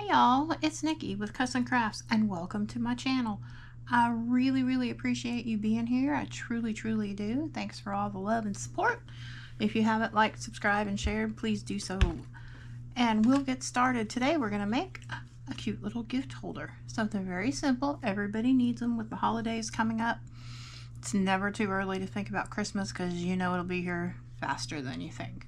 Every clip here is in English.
Hey y'all, it's Nikki with Cussin'Crafts and welcome to my channel. I really appreciate you being here. I truly do. Thanks for all the love and support. If you haven't liked, subscribed, and shared, please do so. And we'll get started. Today we're going to make a cute little gift holder. Something very simple. Everybody needs them with the holidays coming up. It's never too early to think about Christmas because you know it'll be here faster than you think.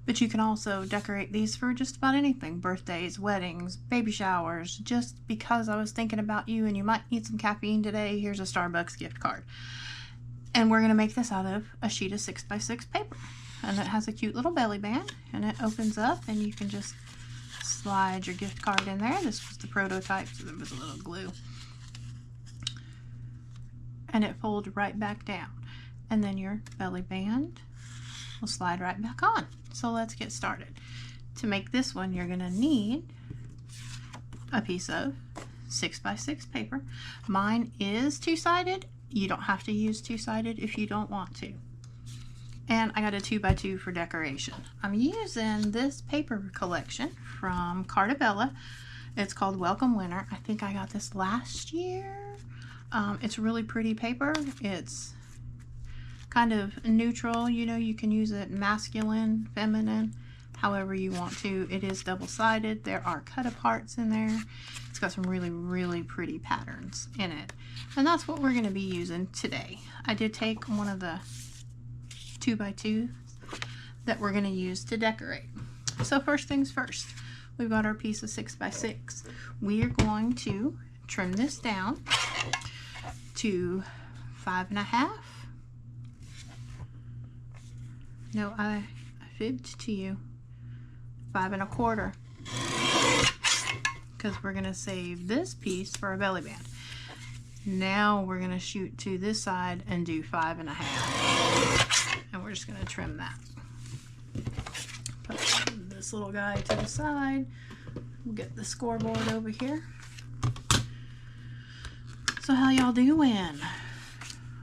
But you can also decorate these for just about anything. Birthdays, weddings, baby showers. Just because I was thinking about you and you might need some caffeine today, here's a Starbucks gift card. And we're going to make this out of a sheet of 6x6 paper. And it has a cute little belly band. And it opens up and you can just slide your gift card in there. This was the prototype, so there was a little glue. And it folds right back down. And then your belly band will slide right back on. So let's get started. To make this one, you're going to need a piece of 6x6 paper. Mine is two-sided. You don't have to use two-sided if you don't want to. And I got a 2x2 for decoration. I'm using this paper collection from Cartabella. It's called Welcome Winter. I think I got this last year. It's really pretty paper. It's kind of neutral, you know, you can use it masculine, feminine, however you want to. It is double-sided. There are cut-aparts in there. It's got some really pretty patterns in it. And that's what we're going to be using today. I did take one of the 2x2s that we're going to use to decorate. So first things first, we've got our piece of 6x6. We are going to trim this down to 5.5. No, I fibbed to you. 5.25. Because we're going to save this piece for a belly band. Now we're going to shoot to this side and do 5.5. And we're just going to trim that. Put this little guy to the side. We'll get the scoreboard over here. So how y'all doing?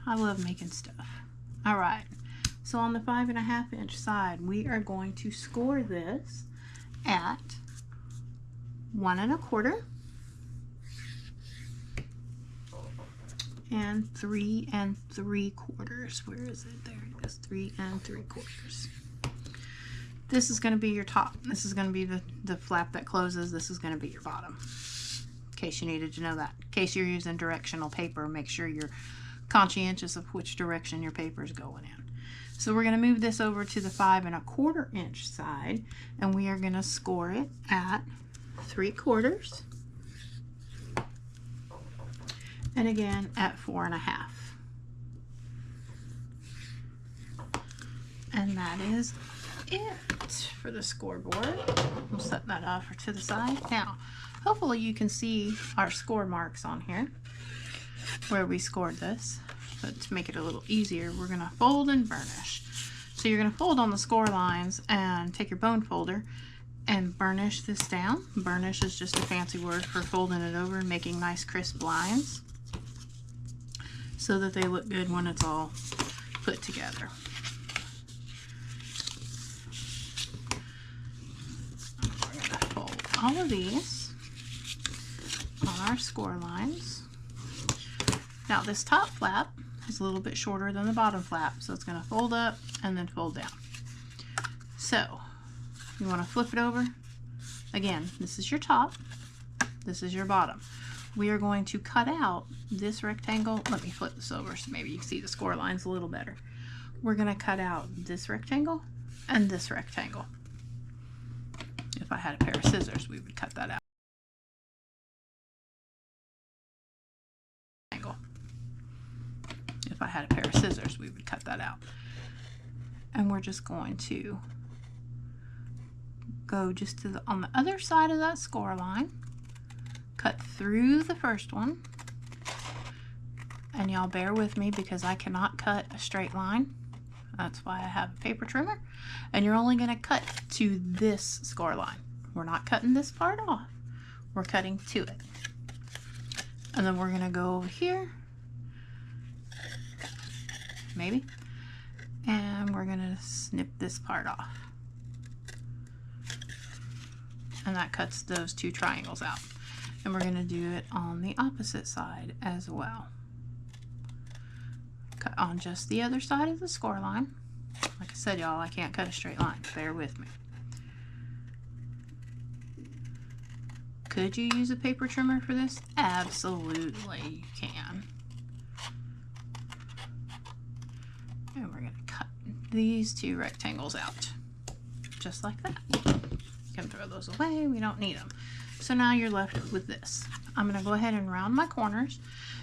I love making stuff. Alright. So on the 5.5 inch side, we are going to score this at 1.25 and 3 3/4. Where is it? There it is, 3 3/4. This is going to be your top. This is going to be the flap that closes. This is going to be your bottom. In case you needed to know that. In case you're using directional paper, make sure you're conscientious of which direction your paper is going in. So we're going to move this over to the 5.25 inch side, and we are going to score it at 3/4, and again at 4.5. And that is it for the scoreboard. We'll set that off to the side. Now, hopefully you can see our score marks on here where we scored this. But to make it a little easier, we're going to fold and burnish. So you're going to fold on the score lines and take your bone folder and burnish this down. Burnish is just a fancy word for folding it over and making nice crisp lines so that they look good when it's all put together. We're going to fold all of these on our score lines. Now this top flap is a little bit shorter than the bottom flap, so it's going to fold up and then fold down. So you want to flip it over. Again, this is your top, this is your bottom. We are going to cut out this rectangle. Let me flip this over so maybe you can see the score lines a little better. We're going to cut out this rectangle and this rectangle. If I had a pair of scissors, we would cut that out. If I had a pair of scissors, we would cut that out. And we're just going to go just to on the other side of that score line, cut through the first one, and y'all bear with me because I cannot cut a straight line. That's why I have a paper trimmer. And you're only going to cut to this score line. We're not cutting this part off. We're cutting to it. And then we're going to go over here. Maybe, and we're gonna snip this part off. and that cuts those 2 triangles out. And we're going to do it on the opposite side as well. Cut on just the other side of the score line. Like I said, y'all, I can't cut a straight line. Bear with me. Could you use a paper trimmer for this? Absolutely, you can. And we're going to cut these 2 rectangles out. Just like that. You can throw those away. We don't need them. So now you're left with this. I'm going to go ahead and round my corners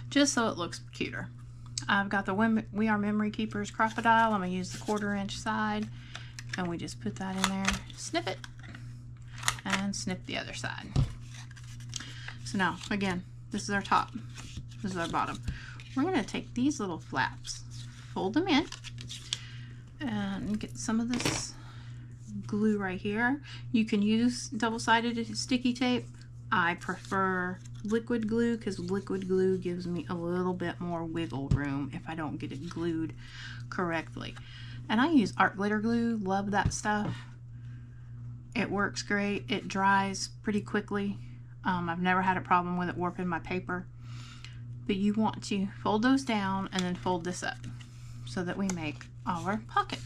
just so it looks cuter. I've got the We Are Memory Keepers crocodile. I'm going to use the 1/4 inch side. And we just put that in there. Snip it. And snip the other side. So now, again, this is our top. This is our bottom. We're going to take these little flaps, fold them in, and get some of this glue right here. You can use double-sided sticky tape. I prefer liquid glue because liquid glue gives me a little bit more wiggle room if I don't get it glued correctly. And I use art glitter glue. Love that stuff. It works great. It dries pretty quickly. I've never had a problem with it warping my paper. But you want to fold those down and then fold this up so that we make our pocket.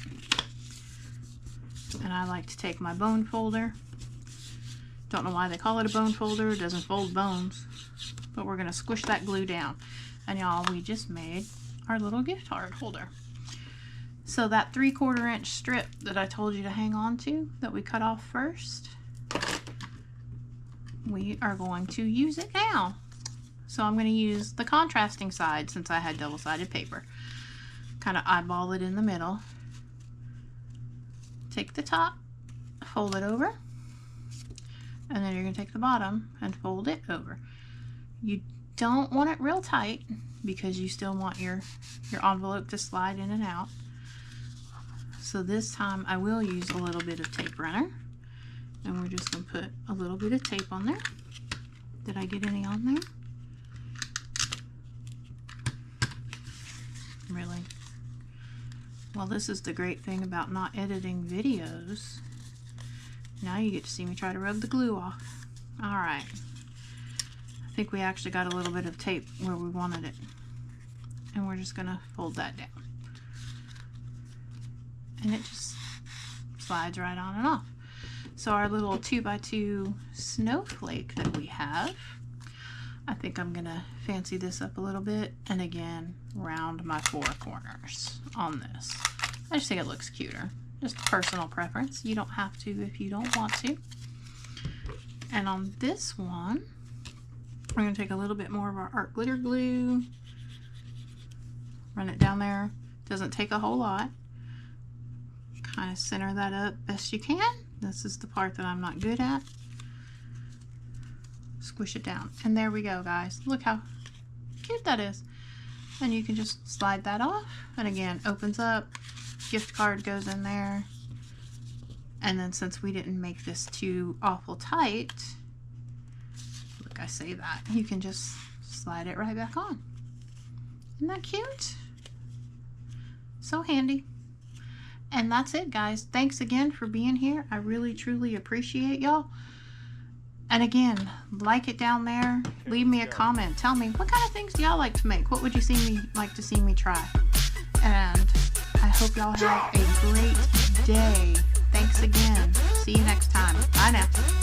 And I like to take my bone folder. Don't know why they call it a bone folder. It doesn't fold bones. But we're going to squish that glue down. And y'all, we just made our little gift card holder. So that 3/4 inch strip that I told you to hang on to, that we cut off first, we are going to use it now. So I'm going to use the contrasting side since I had double-sided paper. Kind of eyeball it in the middle. Take the top, fold it over, and then you're going to take the bottom and fold it over. You don't want it real tight because you still want your envelope to slide in and out. So this time I will use a little bit of tape runner, and we're just going to put a little bit of tape on there. Did I get any on there? Really? Well, this is the great thing about not editing videos. Now you get to see me try to rub the glue off. Alright. I think we actually got a little bit of tape where we wanted it. And we're just going to fold that down. And it just slides right on and off. So our little 2x2 snowflake that we have, I think I'm going to fancy this up a little bit and again round my 4 corners on this. I just think it looks cuter. Just personal preference. You don't have to if you don't want to. And on this one, we're going to take a little bit more of our art glitter glue, run it down there. Doesn't take a whole lot. Kind of center that up best you can. This is the part that I'm not good at. Squish it down. And there we go, guys. Look how cute that is. And you can just slide that off. And again, opens up. Gift card goes in there. And then since we didn't make this too awful tight, look, I say that, you can just slide it right back on. Isn't that cute? So handy. And that's it, guys. Thanks again for being here. I really, truly appreciate y'all. And again, like it down there. Leave me a comment. Tell me, what kind of things do y'all like to make? What would you like to see me try? And I hope y'all have a great day. Thanks again. See you next time. Bye now.